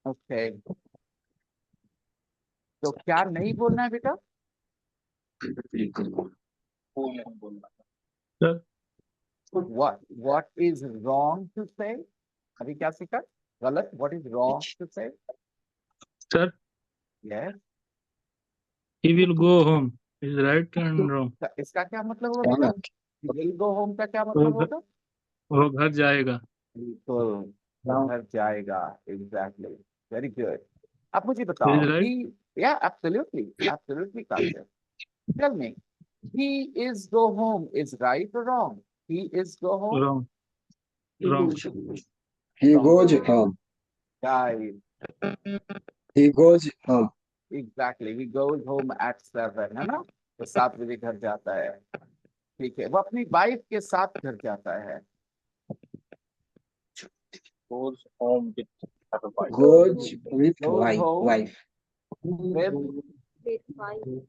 Okay, तो क्या नहीं बोलना है बेटा? वो नहीं बोलना। Sir, What is wrong to say? अभी क्या सीखा? गलत? What is wrong to say? sir, Yes. he will go home. Is right and wrong. इसका क्या मतलब होगा बेटा? Will go home का क्या वो मतलब घर होगा? वो घर जाएगा. बिल्कुल, वो घर जाएगा. Exactly. Very good. अब मुझे Is बताओ right? कि yeah, absolutely, Kasha. Tell me, he is go home is right or wrong? He is go home? Wrong. Wrong. He Wrong. goes home. Right. He goes home. Exactly. He goes home at 7, है ना? तो 7 बजे घर जाता है. ठीक है, वो अपनी वाइफ के साथ घर जाता है. Goes home with her wife. Goes with Goes home wife.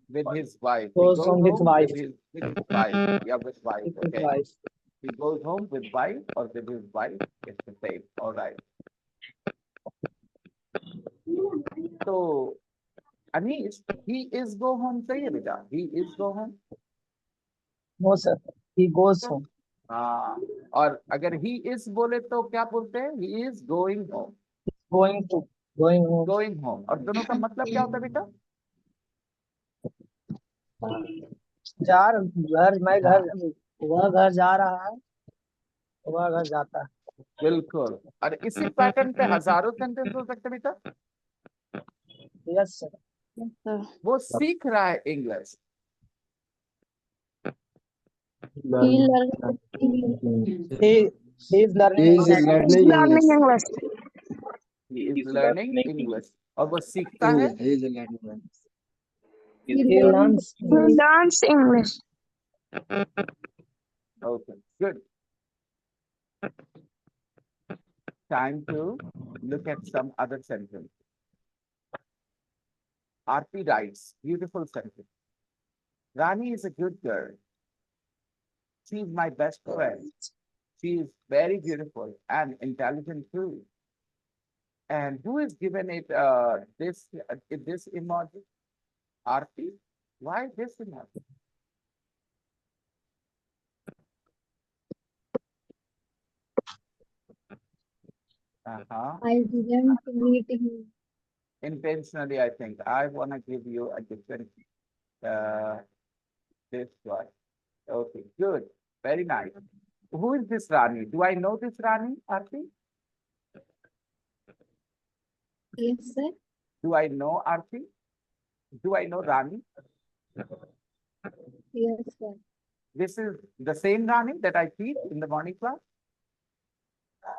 with his wife. He Goes goes home with home wife. with his wife. Yeah, with wife. With his Okay. wife. He goes home with wife or with his wife. It's the same. All right. So, Anish, he is go home सही है बेटा. He is go home. No, sir. He goes home. हाँ, और अगर he is बोले तो क्या बोलते हैं? He is going home. Going home. Going home. और दोनों का मतलब क्या होता है बेटा? वह घर जा रहा है, वह घर जाता है. बिल्कुल. और इसी पैटर्न पे हजारों सेंटेंस हो सकते हैं बेटा. Yes, sir. वो सीख रहा है English. He is learning He is English. learning English. He is learning English. और वो सीखता है. He is learning English. He learns English. Okay, good. Time to look at some other sentence. Arti writes, beautiful sentence. Rani is a good girl. She is my best friend. She is very beautiful and intelligent too. And who is given it this emoji? Arti? Why this emoji? I didn't meet him. Intentionally, I think. I want to give you a different, this one. Okay, good. Very nice. Who is this Rani? Do I know this Rani, Arti? Yes, sir. Do I know Arti? Do I know Rani? Yes, sir. This is the same Rani that I teach in the morning class?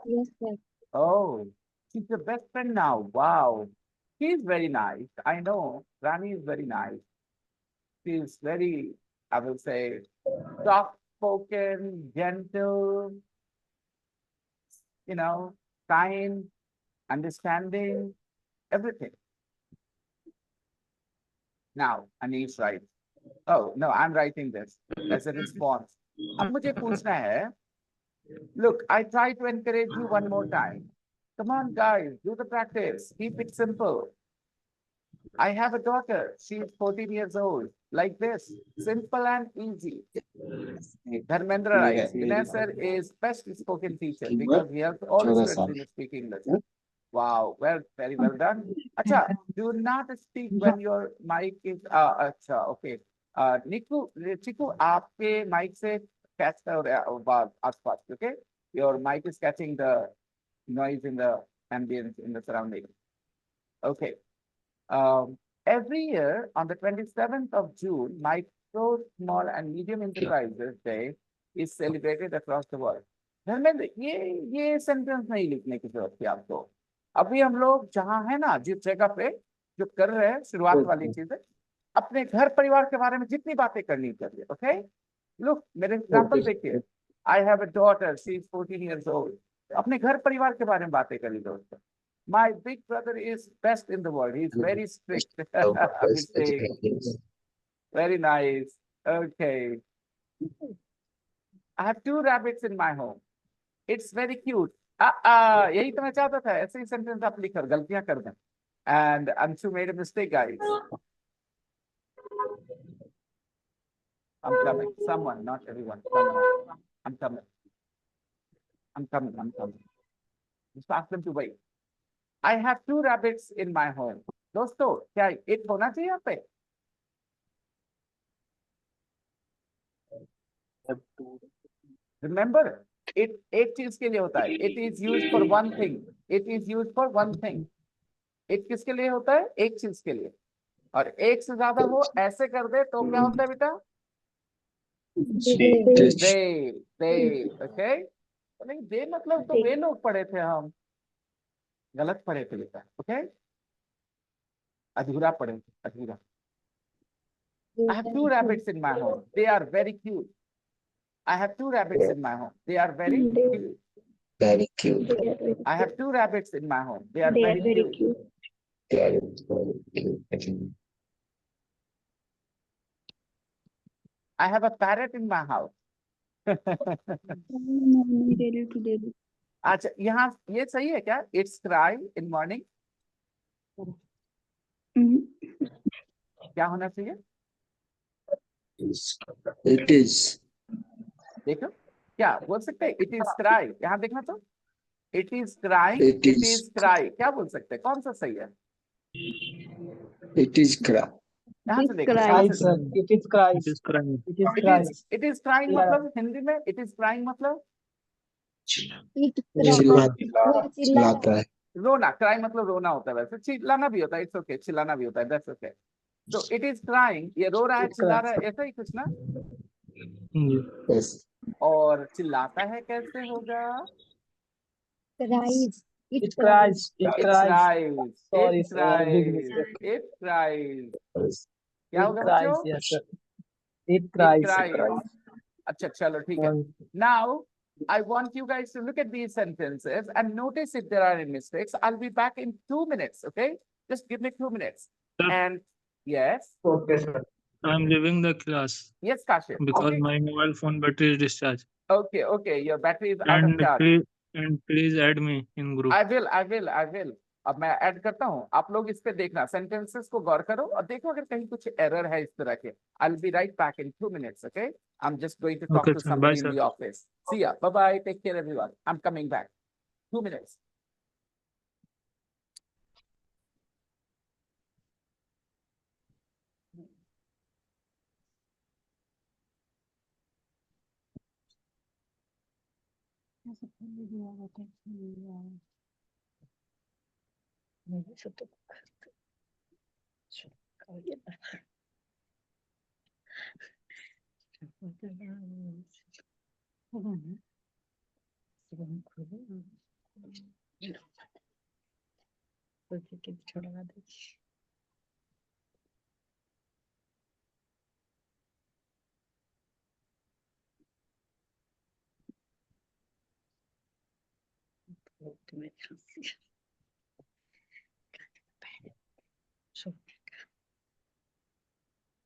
Yes, sir. Oh, she's your best friend now. Wow. She's very nice. I know Rani is very nice. She's very, I will say, soft-spoken, gentle, kind, understanding, everything. Now, Anish writes. Oh, no, I'm writing this as a response. अब मुझे पूछना है. Look, I try to encourage you one more time. Come on, guys, do the practice. Keep it simple. I have a daughter. She's 14 years old. Like this, simple and easy. Dharmendra writes, Vinay sir is best spoken teacher because he has all students in speaking English. Wow, well, very well done. Acha, do not speak when your mic is, acha, okay. Chiku, आपके mic से catch the आसपास, okay? Your mic is catching the noise in the ambience in the surrounding. Okay. Every year on the 27th of June, Micro, Small and Medium Enterprises Day is celebrated across the world. Dharmendra, ये sentence नहीं लिखने की जरूरत थी आपको. अभी हम लोग जहां है ना, जिस जगह पे जो कर रहे हैं शुरुआत वाली चीजें, अपने घर परिवार के बारे में जितनी बातें करनी चाहिए. ओके, लुक, मेरे एग्जांपल देखिए. I have a daughter, she is 14 years old. अपने घर परिवार के बारे में बातें करनी दोस्तों. My big brother is best in the world. He's very strict. Very nice. Okay. I have 2 rabbits in my home. It's very cute. यही तो मैं चाहता था, ऐसे ही सेंटेंस आप लिखकर गलतियां कर दें। And Anshu made a mistake guys. I'm coming. Someone, not everyone. Someone. I'm coming. I'm coming. I'm coming. Just ask them to wait. I have two rabbits in my home. दोस्तों क्या it होना चाहिए यहाँ पे? Have to. Remember, it एक चीज के लिए होता है. It is used for one thing. It is used for one thing. It किसके लिए होता है? एक चीज के लिए. और एक से ज्यादा हो ऐसे कर दे तो क्या होता है बेटा? They, okay? तो नहीं दे मतलब तो वे लोग पढ़े थे, हम गलत पढ़े थे बेटा, ओके? अधूरा पढ़े थे, अधूरा। I have two rabbits in my home. They are very cute. I have two rabbits in my home. They are very cute. Very cute. I have two rabbits in my home. They are They are very very cute. cute. Very, very cute. I have a parrot in my house. अच्छा यहाँ ये सही है क्या? It's cry in morning. क्या होना चाहिए? It is. देखो क्या बोल सकते हैं? It is cry. यहाँ देखना तो It is crying. It It is. is cry. क्या बोल सकते हैं? कौन सा सही है? It is cry. यहाँ से It देखो, is यहाँ Christ, से sir. It is Christ. It is crying. It is It Christ. is crying Yeah. मतलब हिंदी में it is crying मतलब It चिल्ला वो चिल्ला चिल्लाता है. रोना. cry मतलब रोना होता है, वैसे चिल्लाना भी होता है. It's okay. चिल्लाना भी होता है. That's okay. So it is crying. ये रो रहा है, It's चिल्ला रहा crying. है, ऐसा ही कुछ ना. Yes. और चिल्लाता है कैसे होगा? cries. It cries. It It cries. cries. Sorry, It sir. Big cries. mistake. It cries. Yes. क्या It होगा cries. बच्चों? Yes, sir. It It cries. cries. अच्छा चलो ठीक है. One. Now, I want you guys to look at these sentences and notice if there are any mistakes. I'll be back in 2 minutes, okay? Just give me 2 minutes. Sir. And yes, Okay, sir. I'm leaving the class yes, Kashif. because Okay, my mobile phone battery is discharged. okay. Your battery is out of And charge. please add me in group. I will. अब मैं add करता हूँ. आप लोग इस पे देखना, sentences को गौर करो और देखो अगर कहीं कुछ एरर है इस तरह के. I'll be right back in 2 minutes, okay? I'm just going to talk Okay, to sir. Bye, somebody in sir. the office. See ya. Bye-bye. Take care, everyone. I'm coming back. 2 minutes.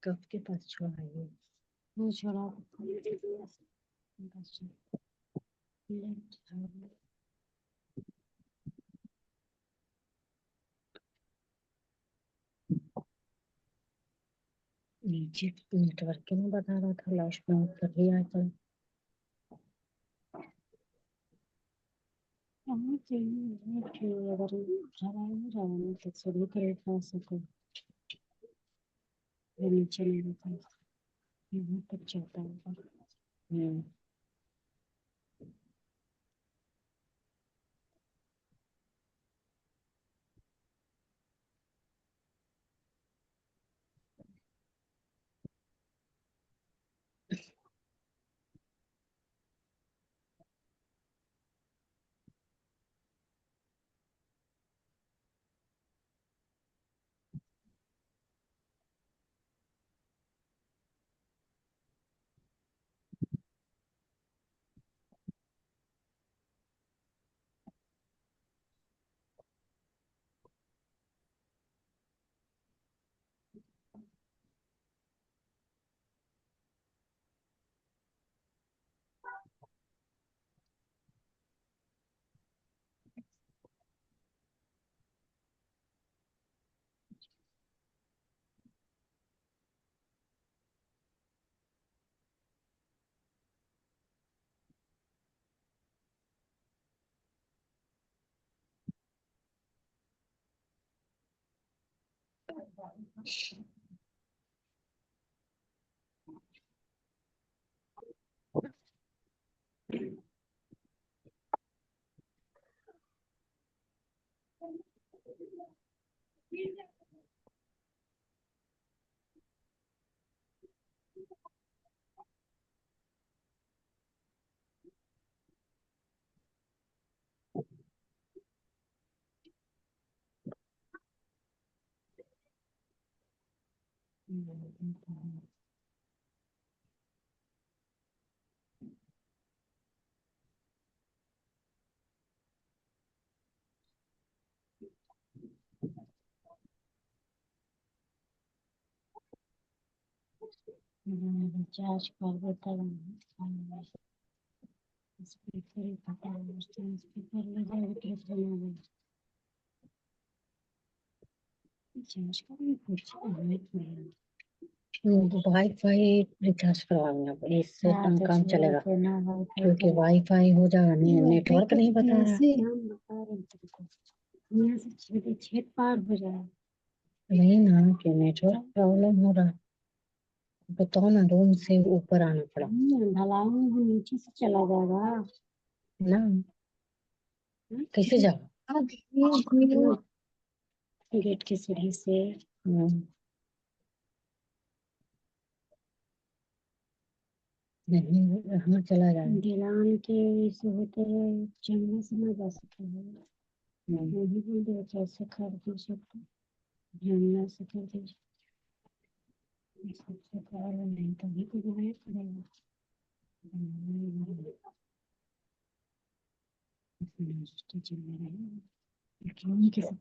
कब के पास छोड़ा ये वो छोड़ा नीचे network में बता रहा था लास्ट में कर लिया था हमें चाहिए अगर जाना तो शुरू करे था सको नीचे नहीं रहता यहाँ तक चलता है रिचार्ज कर देता हूँ स्पीकर ही पता है स्पीकर ले जाओ कैसे बनाओगे रिचार्ज करने कुछ वाईफाई रिचार्ज करवाना पड़ेगा, इससे काम चलेगा क्योंकि वाईफाई हो जाएगा नहीं, नेटवर्क नहीं बता रहा। ऐसे हम बता रहे हैं तुमको यहाँ से छेद पार हो जाए नहीं ना कि नेटवर्क प्रॉब्लम हो रहा है, बताओ ना, रूम से ऊपर आना पड़ा ढलाई में वो नीचे से चला जाएगा ना, कैसे जाओ? गेट की सीढ़ी से नहीं हाँ चला जाएगा। ढलान के से होते हुए जंगल से न जा सकते हैं वही बोल दो कैसे कर दो सकते जंगल से कर दीजिए सबसे पहले नहीं तभी तो बनाया पड़ेगा किचन में रहेगा क्यों कैसे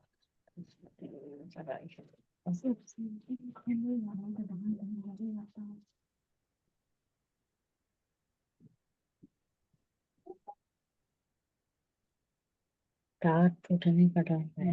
टाट टूटने का डर है।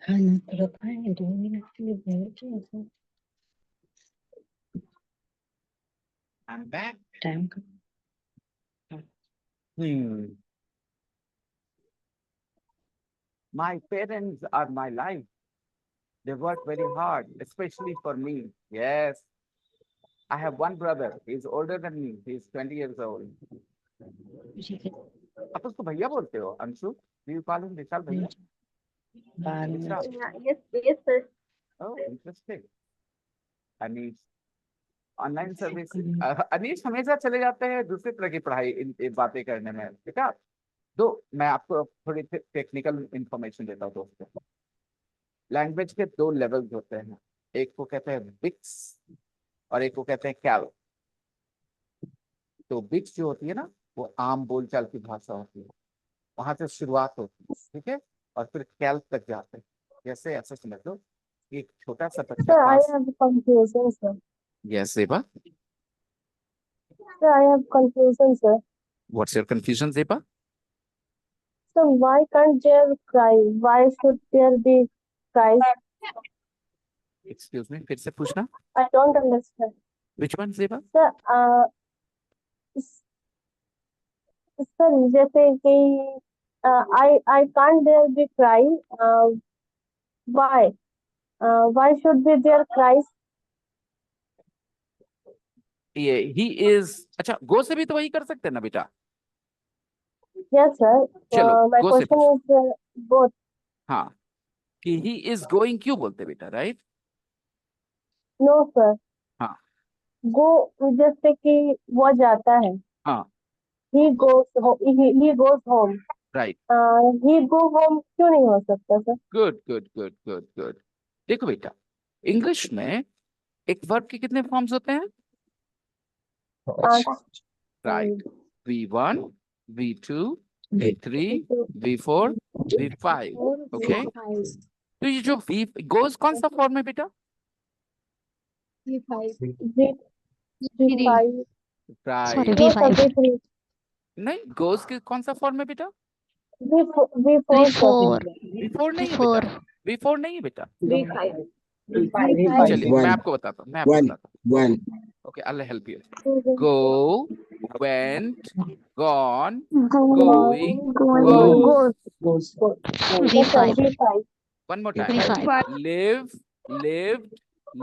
हाँ ना तो रखाएंगे 2 मिनट के लिए बैठ ऐसा I'm back. टाइम का। My parents are my life. They work very hard, especially for me. Yes. I have one brother. He's older than me. He's 20 years old. आप उसको भैया बोलते हो Anshu? Do you call him विशाल भैया? बाद में विशाल. Yes, yes, sir. Oh, interesting. Anish online service Anish हमेशा चले जाते हैं दूसरे तरह की पढ़ाई इन बातें करने में, ठीक है? दो मैं आपको थोड़ी टेक्निकल इंफॉर्मेशन देता हूँ दोस्तों। लैंग्वेज के 2 लेवल्स होते हैं, एक को कहते हैं बिट्स और एक को कहते हैं कैल। तो बिट्स जो होती है ना वो आम बोलचाल की भाषा होती है, वहां से शुरुआत होती है, ठीक है, और फिर कैल तक जाते हैं। जैसे ऐसे समझ लो एक छोटा सा बच्चा Sir, I 5 have confusion, sir. Yes, Zeba. Sir, I have confusion, sir. What's your confusion, Zeba? So why can't there cry? Why should there be cries? Excuse me, फिर से पूछना। I don't understand. Which one, Zeba? Sir, sir, जैसे कि I can't there be cry. Why? Why should be there cries? ये he is अच्छा गो से भी तो वही कर सकते हैं ना बेटा। Yes, sir. चलो My गो से question पूछ। is both. हाँ कि he is going क्यों बोलते बेटा, राइट? No, sir. हाँ Go जैसे कि वो जाता है। हाँ He goes home. Right. He go home क्यों नहीं हो सकता sir? Good good good good good. देखो बेटा इंग्लिश में एक वर्ब के कितने फॉर्म्स होते हैं? Right, V1, V2, V3, V4, V5। Okay, तो ये जो वी गोज कौन सा फॉर्म है बेटा? V5 Sorry, right, no sir V5. V3 नहीं गोज के कौन सा फॉर्म है बेटा? V4 sir V4. V4 नहीं है बेटा, V4 नहीं है बेटा। V5 चलिए One. मैं आपको बताता हूँ, मैं आपको One. बताता हूँ। One. Okay, I will help you. Go, went, gone, going going, goes. yes sir V5. V5 One more time. V5. Live, lived,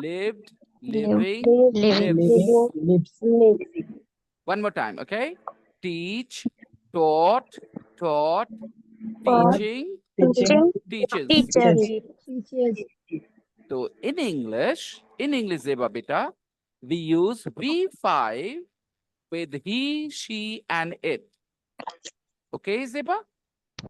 lived, Live. living, Living. lives. One more time, okay? Teach, taught, taught, teaching, teaches. So in English, Zeba beta, we use V5 with he, she, and it. Okay, Zeba?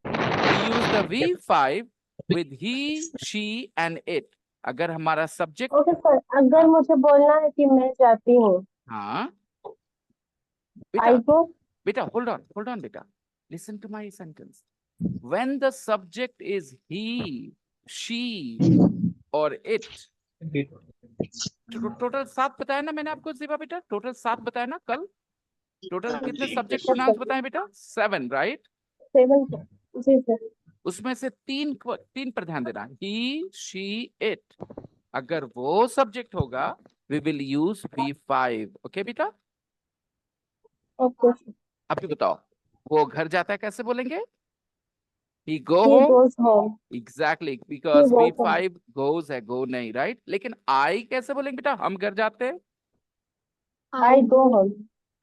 We use the V5 with he, she, and it. अगर हमारा subject, okay sir अगर मुझे बोलना है कि मैं जाती हूँ हाँ, I beta, go beta, hold on, beta. Listen to my sentence. When the subject is he, she, or it, total 7 बताया ना मैंने आपको ज़ेबा बेटा, टोटल 7 बताया ना कल। टोटल कितने सब्जेक्ट प्रोनाउंस बताए बेटा? 7, राइट? 7 जी सर उसमें से तीन पर ध्यान देना, ही, शी, इट। अगर वो सब्जेक्ट होगा we will use V5। Okay बेटा? ओके अब भी बताओ, वो घर जाता है कैसे बोलेंगे? He go he home? goes home Exactly, because He goes home. V5 goes है, go नहीं, राइट? लेकिन I कैसे बोलेंगे बेटा? हम घर जाते हैं? I go home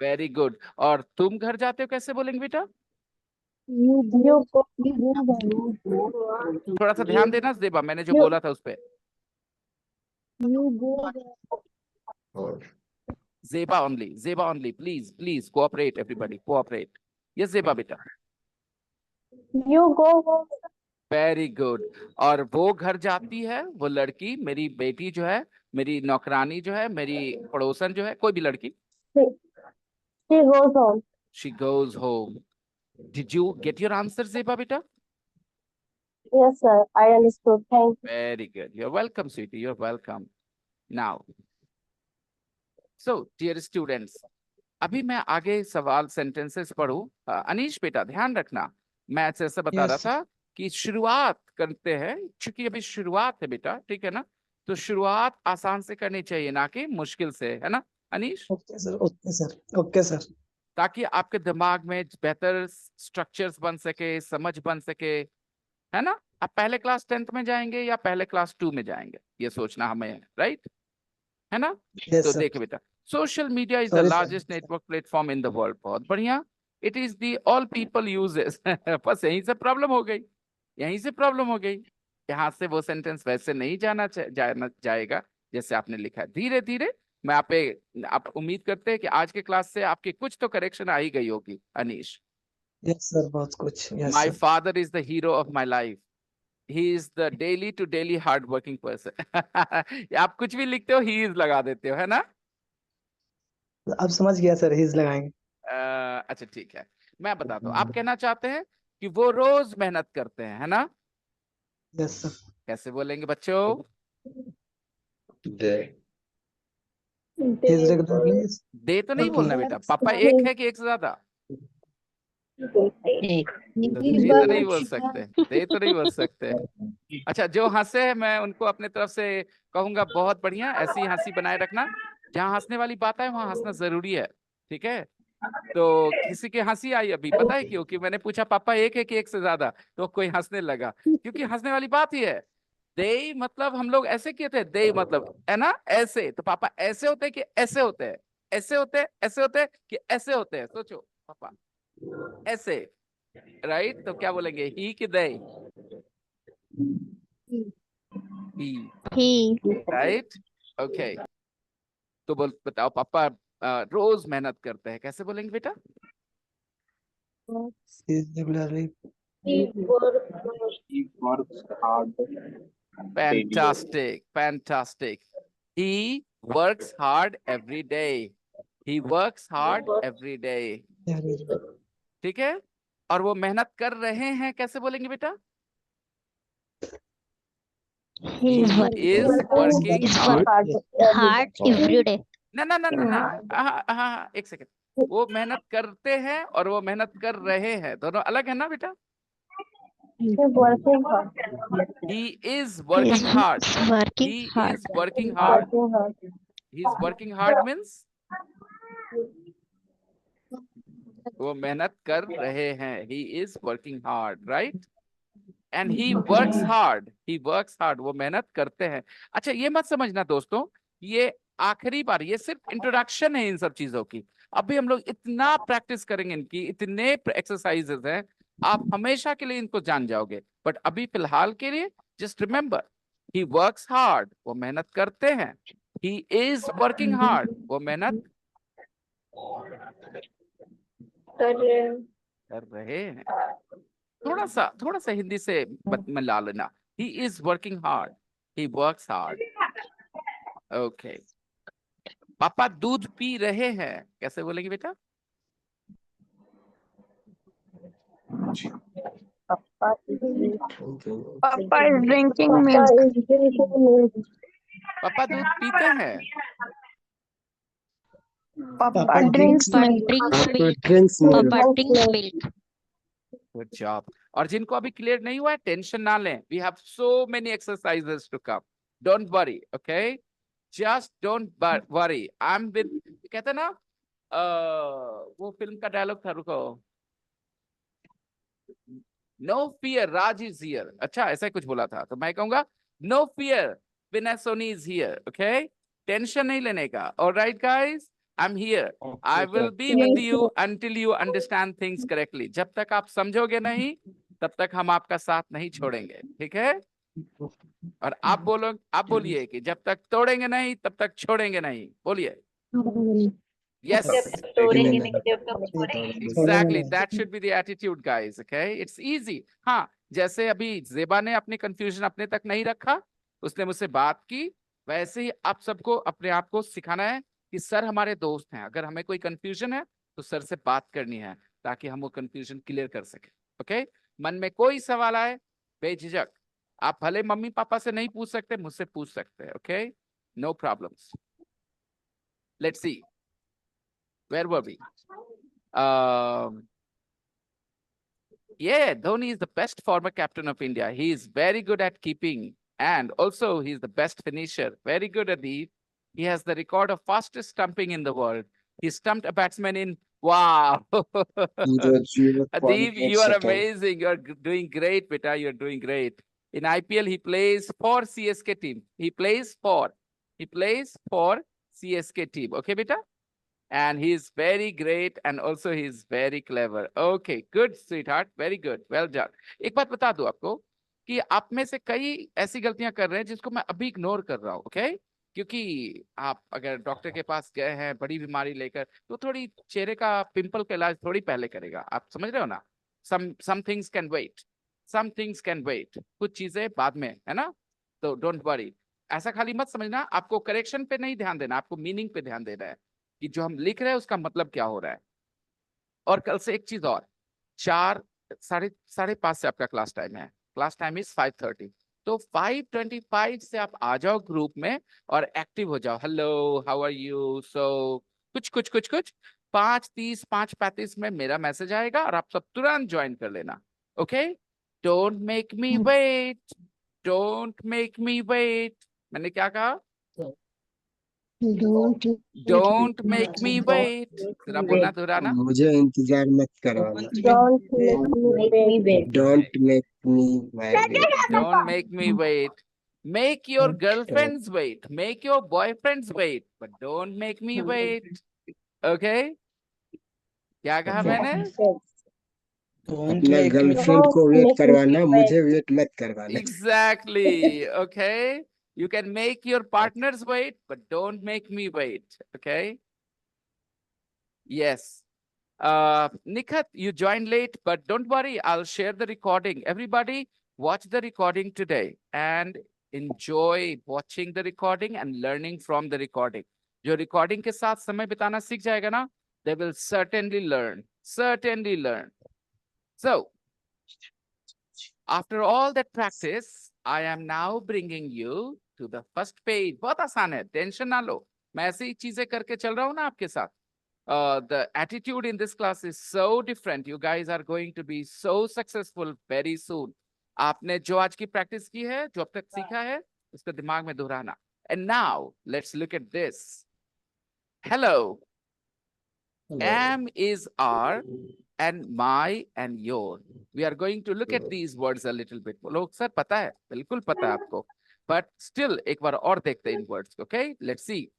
very good. और तुम घर जाते हो कैसे बोलेंगे बेटा? you go थोड़ा सा ध्यान देना ज़ेबा, मैंने जो You- बोला था उस पे। you go Zeba only, please cooperate everybody, cooperate. Yes Zeba बेटा, you go home very good. और वो घर जाती है, वो लड़की, मेरी बेटी जो है, मेरी नौकरानी जो है, मेरी पड़ोसन जो है, कोई भी लड़की, she goes home she goes home. Did you get your answer Zeba बेटा? yes sir I understood thank you Very good, you're welcome sweetie, you're welcome. Now so dear students, अभी मैं आगे सवाल सेंटेंसेस पढ़ूं। अनीश बेटा ध्यान रखना, मैं ऐसे बता रहा था कि शुरुआत करते हैं, क्योंकि अभी शुरुआत है बेटा, ठीक है ना? तो शुरुआत आसान से करनी चाहिए, ना कि मुश्किल से, है ना Anish? Okay sir okay sir okay sir ताकि आपके दिमाग में बेहतर स्ट्रक्चर्स बन सके, समझ बन सके, है ना? आप पहले क्लास 10th में जाएंगे या पहले क्लास 2 में जाएंगे, ये सोचना हमें, राइट? है ना? तो देखो बेटा, social media is the largest network platform in the world. बहुत बढ़िया, it is the all people uses. बस यहीं से प्रॉब्लम हो गई, यहीं से प्रॉब्लम हो गई। यहाँ से वो सेंटेंस वैसे नहीं जाएगा जैसे आपने लिखा है। धीरे धीरे मैं आप उम्मीद करते हैं कि आज के क्लास से आपकी कुछ तो करेक्शन आ ही गई होगी अनीश। यस सर बहुत कुछ my father is the hero of my life, he is the daily to daily hard working person। आप कुछ भी लिखते हो he is लगा देते हो, है ना? अब समझ गया सर हीज लगाएंगे अच्छा ठीक है, मैं बताता हूँ। आप कहना चाहते हैं कि वो रोज मेहनत करते हैं, है ना? यस सर कैसे बोलेंगे बच्चों? They. हीज रेगुलरली दे तो नहीं Okay. बोलना बेटा, पापा एक है कि एक से ज्यादा? एक। तो दे तो नहीं बोल सकते, दे तो नहीं बोल सकते। अच्छा, जो हंसे मैं उनको अपने तरफ से कहूंगा बहुत बढ़िया, ऐसी हंसी बनाए रखना। जहाँ हंसने वाली बात है वहां हंसना जरूरी है, ठीक है? तो किसी की हंसी आई अभी, पता है क्यों? कि मैंने पूछा पापा एक है कि एक से ज्यादा, तो कोई हंसने लगा, क्योंकि हंसने वाली बात ही है। दे मतलब हम लोग ऐसे किए थे, दे मतलब, है ना, ऐसे। तो पापा ऐसे होते हैं कि ऐसे होते हैं, ऐसे होते हैं, ऐसे होते हैं कि ऐसे होते हैं? सोचो पापा, ऐसे, राइट? तो क्या बोलेंगे, ही कि दे? ही, राइट? ओके, तो बताओ पापा रोज मेहनत करते हैं, कैसे बोलेंगे बेटा? He's regularly He works hard daily. Fantastic. He works hard every day. He works hard every day. ठीक है? और वो मेहनत कर रहे हैं, कैसे बोलेंगे बेटा? He is He working is working is hard. hard every day. ना ना ना ना ना हाँ, एक सेकंड, वो मेहनत करते हैं और वो मेहनत कर रहे हैं, दोनों अलग है ना बेटा? He's working hard. He is He working is hard. working He hard. is working hard. Working hard. He is working hard means वो मेहनत कर रहे हैं. He is working hard, right? And he works hard. He works hard. वो मेहनत करते हैं. अच्छा, ये मत समझना दोस्तों, ये आखिरी बार, ये सिर्फ इंट्रोडक्शन है इन सब चीजों की. अभी हम लोग इतना प्रैक्टिस करेंगे इनकी, इतने एक्सरसाइजेस हैं, आप हमेशा के लिए इनको जान जाओगे. बट अभी फिलहाल के लिए just remember, he works hard, वो मेहनत करते हैं. ही इज वर्किंग हार्ड, वो मेहनत कर रहे हैं. थोड़ा सा हिंदी से मिला लेना. He is working hard, he works hard. Okay. पापा दूध पी रहे हैं, कैसे बोलेंगे बेटा? Papa is Papa is drinking Papa milk. is drinking milk. पापा दूध पीते हैं. Papa drinks milk. Drinks milk. Papa drinks milk. Good job. और जिनको अभी क्लियर नहीं हुआ है, टेंशन ना लें. We have so many exercises to come. Don't worry, okay? Just don't worry. I am with, कहते ना, वो फिल्म का डायलॉग था, रुको. No fear, Raj is here. अच्छा, ऐसा कुछ बोला था, तो मैं कहूंगा no fear, Vinay Soni is here. Okay, tension नहीं लेने का. Alright guys, I'm here. I will be with you until you understand things correctly. जब तक आप समझोगे नहीं, तब तक हम आपका साथ नहीं छोड़ेंगे. ठीक है? और आप बोलिए कि जब तक तोड़ेंगे नहीं, तब तक छोड़ेंगे नहीं. बोलिए. Yes. Exactly. That should be the attitude, guys. Okay? It's easy. हाँ, जैसे अभी जेबा ने अपनी confusion अपने तक नहीं रखा, उसने मुझसे बात की, वैसे ही आप सबको अपने आप को सिखाना है कि सर हमारे दोस्त हैं. अगर हमें कोई कंफ्यूजन है तो सर से बात करनी है, ताकि हम वो कंफ्यूजन क्लियर कर सके. ओके? मन में कोई सवाल आए, बेझिझक, आप भले मम्मी पापा से नहीं पूछ सकते, मुझसे पूछ सकते हैं. Okay? No problems. Let's see, where were we? Yeah, Dhoni is the best former captain of India. He is very good at keeping, and also he is the best finisher. Very good, Adib. He has the record of fastest stumping in the world. He stumped a batsman in, wow. Adib, you are amazing. You are doing great, beta. You are doing great. In IPL, he plays for CSK team. He plays for CSK team. Okay, beta? And he is very great, and also he is very clever. Okay, good, sweetheart. Very good. Well done. एक बात बता दूं आपको कि आप में से कई ऐसी गलतियां कर रहे हैं जिसको मैं अभी इग्नोर कर रहा हूं. ओके? क्योंकि आप अगर डॉक्टर के पास गए हैं बड़ी बीमारी लेकर, तो थोड़ी चेहरे का पिंपल का इलाज थोड़ी पहले करेगा. आप समझ रहे हो ना? some things can wait. Some things can wait. कुछ चीजें बाद में, है ना? तो डोंट वरी. ऐसा खाली मत समझना. आपको करेक्शन पे नहीं ध्यान देना, आपको मीनिंग पे ध्यान देना है कि जो हम लिख रहे हैं उसका मतलब क्या हो रहा है. और कल से एक चीज और, 4:30 से आपका क्लास टाइम है. Class time is 5:30. तो 5:25 से आप आ जाओ ग्रुप में और एक्टिव हो जाओ. Hello, how are you? So कुछ 5:30 5:35 में मेरा मैसेज आएगा और आप सब तुरंत ज्वाइन कर लेना. Okay? Don't make me wait. Don't make me wait. मैंने क्या कहा? Don't make me wait. जरा बोलना दोहराना. मुझे इंतजार मत करवाना. Don't make me wait. Don't make me wait. Don't make me wait. Make your girlfriends wait. Make your boyfriends wait. But don't make me wait. Okay? क्या कहा मैंने? अपना गर्लफ्रेंड को वेट करवाना, मुझे वेट मत करवाना. Exactly. Okay? You can make your partners wait, but don't make me wait. Okay? Yes. Nikhat, you joined late, but don't worry. I'll share the recording. Everybody, watch the recording today and enjoy watching the recording and learning from the recording. जो recording के साथ समय बिताना सीख जाएगा ना, they will certainly learn. Certainly learn. So, after all that practice, I am now bringing you to the first page. बहुत आसान है, टेंशन ना लो. मैं ऐसी ही चीजें करके चल रहा हूँ ना आपके साथ. The attitude in this class is so different. You guys are going to be so successful very soon. आपने जो आज की प्रैक्टिस की है, जो अब तक सीखा है, उसको दिमाग में दोहराना. And now let's look at this. Hello. Am is our and my and your. We are going to look at these words a little bit. लोग सर पता है, बिल्कुल पता है आपको. But still एक बार और देखते हैं इन words. Okay, let's see.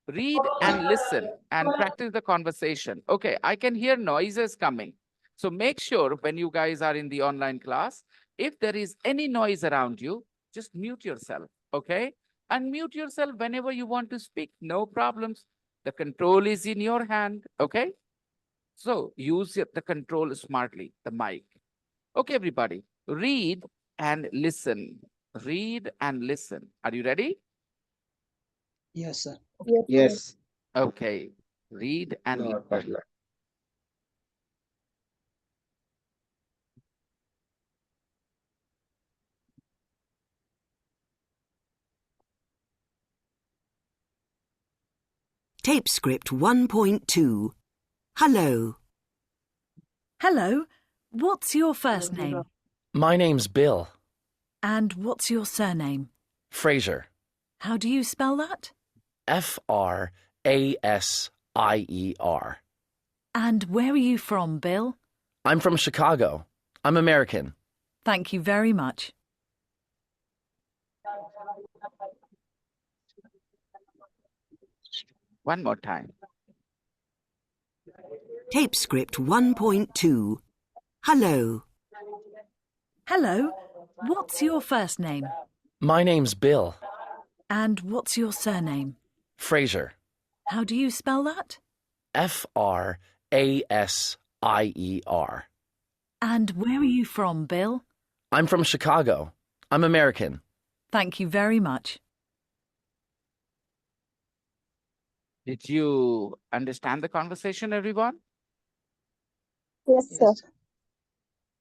Read and listen and practice the conversation. Okay, I can hear noises coming. So make sure when you guys are in the online class, if there is any noise around you, just mute yourself. Okay, unmute yourself whenever you want to speak. No problems. The control is in your hand. Okay. So use the control smartly, the mic. Okay, everybody, read and listen. Read and listen. Are you ready? Yes, sir. Yes. Okay, read and No listen. problem. Tape script 1.2. Hello. Hello, what's your first name? My name's Bill. And what's your surname? Fraser. How do you spell that? Frasier. And where are you from, Bill? I'm from Chicago. I'm American. Thank you very much. One more time. Tape script 1.2. Hello. Hello, what's your first name? My name's Bill. And what's your surname? Fraser. How do you spell that? Frasier. And where are you from, Bill? I'm from Chicago. I'm American. Thank you very much. Did you understand the conversation, everyone? Yes, sir.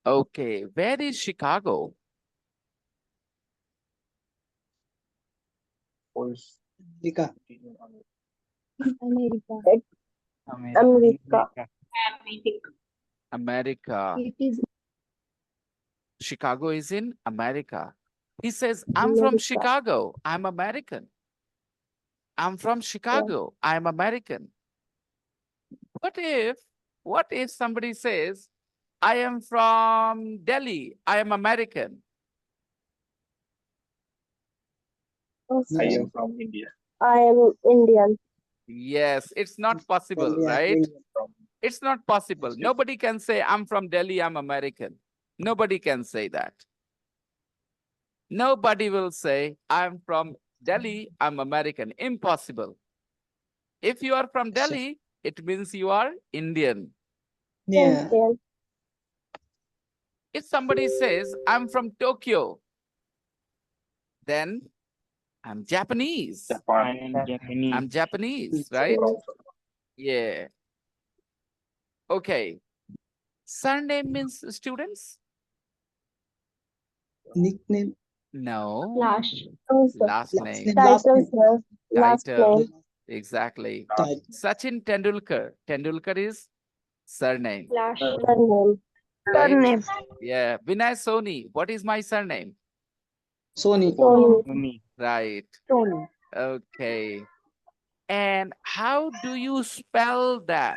Okay, where is Chicago? America. America. America. It is Chicago is in America. He says, I'm from America. Chicago. I'm American. I'm from Chicago. I'm American. What if somebody says, I am from Delhi. I am American. I am from India. I am Indian. Yes, it's not possible, India, right? India. It's not possible. Nobody can say, I'm from Delhi, I'm American. Nobody can say that. Nobody will say, I'm from Delhi, I'm American. Impossible. If you are from Yes, sir. Delhi, it means you are Indian. Yeah. Indian. If somebody says, I'm from Tokyo, then I'm Japanese. Japan. I'm Japanese, right? Yeah. Okay. Surname means students? Nickname. No. last. Oh, sir. Last name. Last Title, name. sir. Last Title. name. Exactly. Title. Sachin Tendulkar. Tendulkar is surname, Last. Surname. right? Surname. Yeah. Vinay Soni. What is my surname? Sony. Sony. Right. Sony. Okay. And how do you spell that?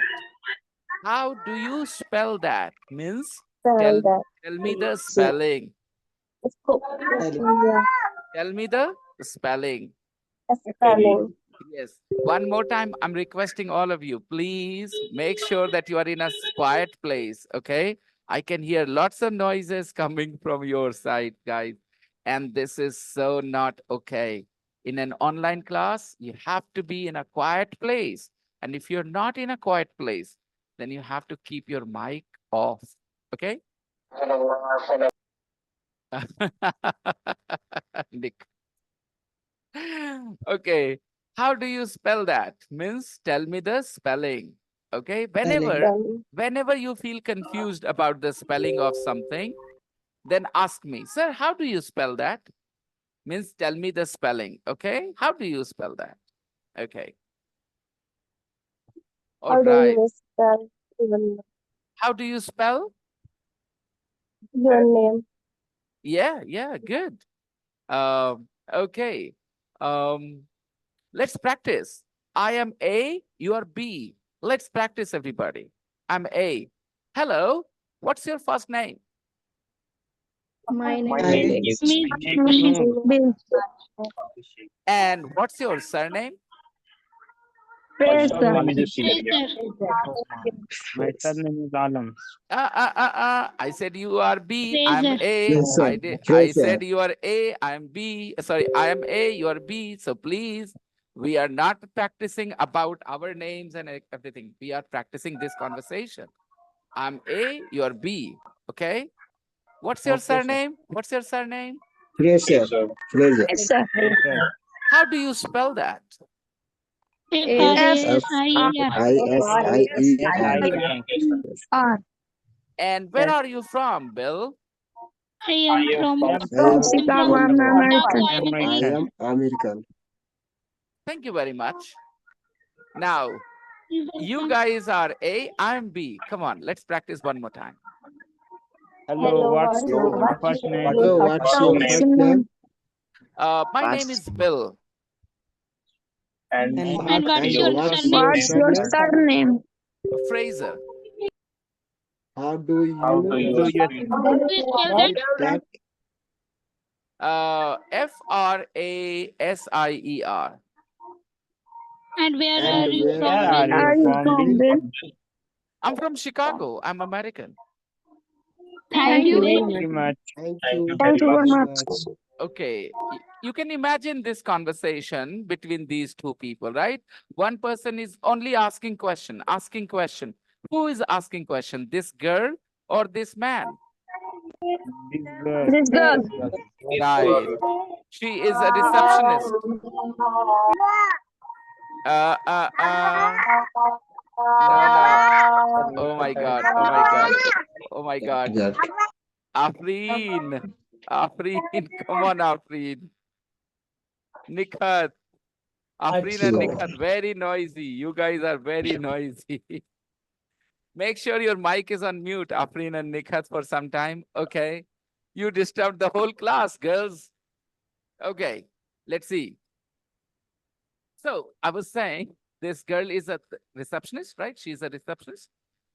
How do you spell that? Means Spell tell, that. tell me the spelling. Yeah. Tell me the spelling. Spelling. Yes. One more time, I'm requesting all of you, please make sure that you are in a quiet place, okay? I can hear lots of noises coming from your side, guys. And this is so not okay. In an online class, you have to be in a quiet place. And if you're not in a quiet place, then you have to keep your mic off, okay? Nick. Okay. How do you spell that? Means tell me the spelling. Okay. Whenever you feel confused about the spelling of something, then ask me, sir, how do you spell that? Means tell me the spelling, okay? How do you spell that? Okay. All How do right. you spell even How do you spell? your name? Yeah, good. Okay. Let's practice. I am A, you are B. Let's practice, everybody. I'm A. Hello, what's your first name? My My name name is Bill. And what's your surname? My surname is My surname is Alam. I said you are B, I'm Fraser. A. Fraser, I Fraser. said you are A, I'm B. Sorry, I am A, you are B. So please, we are not practicing about our names and everything. We are practicing this conversation. I'm A, you are B. Okay? What's your Okay, sir. surname? What's your surname? Fraser, Fraser. How do you spell that? F-R-A-S-I-E-R. And where are you from, Bill? I am from I am Chicago, I'm American. I am American. Thank you very much. Now, you guys are A, I'm B. Come on, let's practice one more time. Hello, what's your first name? Hello, what's your first name? My name is Bill. and And what's your what's surname? your surname? Fraser. How do you Please spell that. that? F-R-A-S-I-E-R. And where And are you where from? Are you from Bill? I'm from Chicago. I'm American. Thank you. Very much. Thank you very very much. much. Okay, you can imagine this conversation between these two people, right? One person is only asking question. Who is asking question? This girl or this man? This girl. Right. She is a receptionist. No. Oh my God. Yeah. Afreen, come on, Afreen. Nikhat. Afreen and Nikhat, very noisy. You guys are very noisy. Make sure your mic is on mute, Afreen and Nikhat, for some time. Okay. You disturbed the whole class, girls. Okay. Let's see. So I was saying this girl is a receptionist, right? She's a receptionist.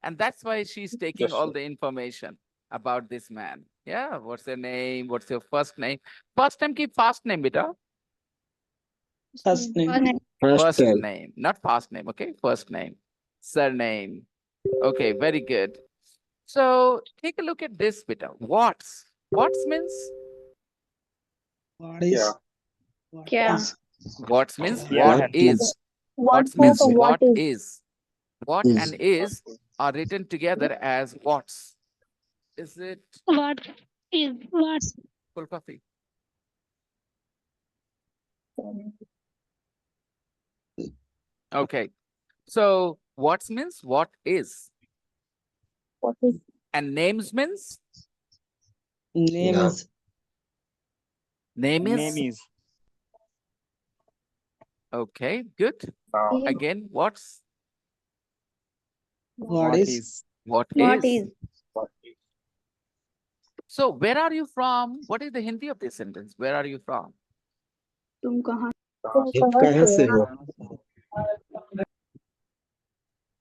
And that's why she's taking all the information about this man. Yeah. What's your name? What's your first name? First name, keep fast name, beta. First name. First name, not fast name. Okay. First name, surname. Okay. Very good. So take a look at this, beta. What's means? What is? What means Yeah. what is? What means for what what is? What Is. and is are written together as what's. Is it What is what? full coffee? Okay. So what's means what is? What is? And names means Name Yeah. is. name is. Name is. Okay, good. Again, what's What is? what is? So where are you from? What is the Hindi of this sentence? Where are you from? तुम कहाँ से हो?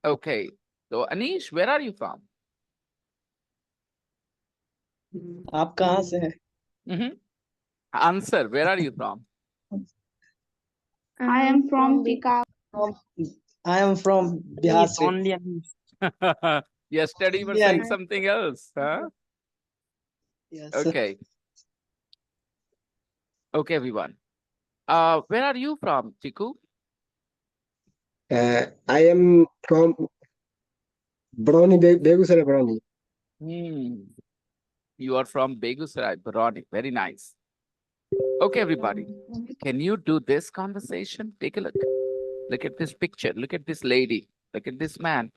Okay. So Anish, where are you from? आप कहाँ से हैं? Answer, where are you from? I am from Chicago. I am from Bihar state. Only Anish. Yesterday you were Yeah. saying something else, huh? Yes. Okay. Okay, everyone. Where are you from, Chiku? I am from Brownie, Begusarai, Brownie. You are from Begusarai, Barani. Very nice. Okay, everybody. Can you do this conversation? Take a look. Look at this picture. Look at this lady. Look at this man.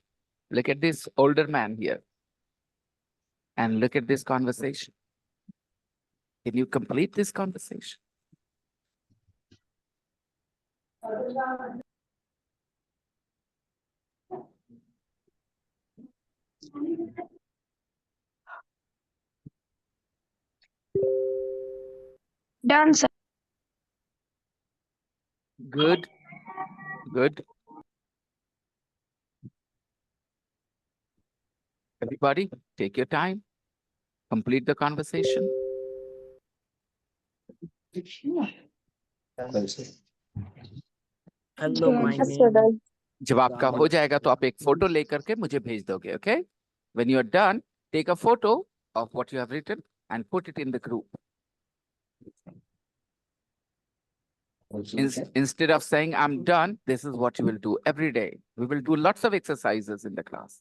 Look at this older man here. And look at this conversation. Can you complete this conversation? Done, sir. Good. Good. Everybody, take your time. Complete the conversation. Hello, my Yes, sir. name. जब आपका हो जाएगा तो आप एक photo लेकर के मुझे भेज दोगे, okay? When you are done, take a photo of what you have written and put it in the group. Instead of saying I'm done, this is what you will do every day. We will do lots of exercises in the class.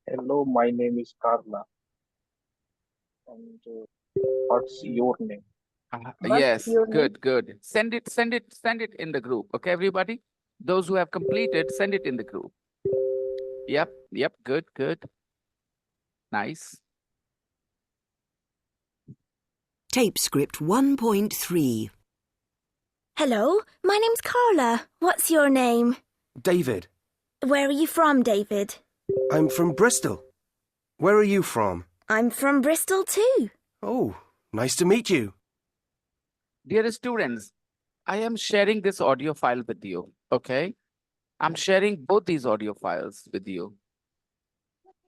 Hello, my name is Carla. And what's your name? Yes, your name? good, good. Send it in the group. Okay, everybody? Those who have completed, send it in the group. Yep, good, good. Nice. Tape script 1.3. Hello, my name's Carla. What's your name? David. Where are you from, David? I'm from Bristol. Where are you from? I'm from Bristol too. Oh, nice to meet you. Dear students, I am sharing this audio file with you, okay? I'm sharing both these audio files with you.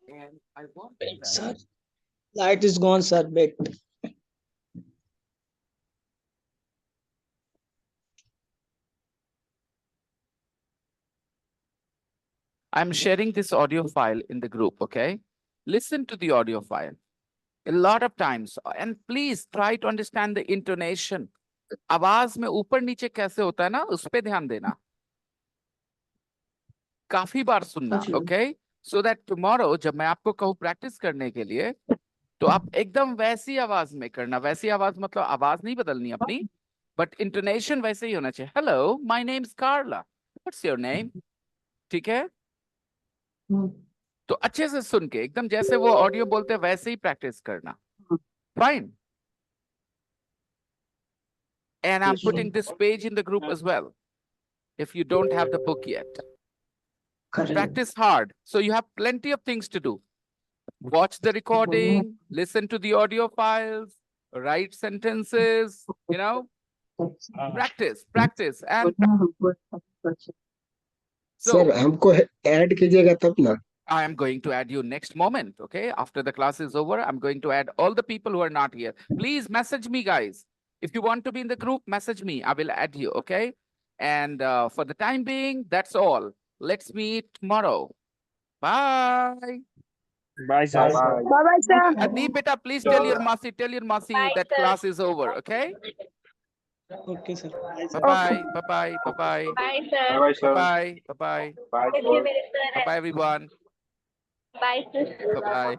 And I want Sir, light is gone, sir. Wait. I'm sharing this audio file in the group, okay? Listen to the audio file a lot of times, and please try to understand the intonation. आवाज में ऊपर नीचे कैसे होता है ना, उस पे ध्यान देना. काफी बार सुनना, okay? So that tomorrow जब मैं आपको कहूँ प्रैक्टिस करने के लिए, तो आप एकदम वैसी आवाज में करना. वैसी आवाज मतलब आवाज नहीं बदलनी अपनी, but intonation वैसे ही होना चाहिए. Hello, my name's Carla. What's your name? ठीक है? तो अच्छे से सुन के एकदम जैसे वो ऑडियो बोलते हैं वैसे ही प्रैक्टिस करना. Fine. And I'm putting this page in the group as well, if you don't have the book yet. Practice hard. So you have plenty of things to do. Watch the recording, listen to the audio files, write sentences, you know, practice. And sir हमको add कीजिएगा तब ना. I am going to add you next moment, okay? After the class is over, I'm going to add all the people who are not here. Please message me, guys. If you want to be in the group, message me. I will add you, okay? And for the time being, that's all. Let's meet tomorrow. Bye. Bye, sir. Bye bye, sir. Deep beta, please tell your Masi that class is over, okay? Okay, sir. Bye-bye, bye-bye, bye-bye. Bye, sir. Bye, sir. Bye-bye, bye-bye. Bye, sir. Bye-bye, everyone. Bye, sir. Bye-bye.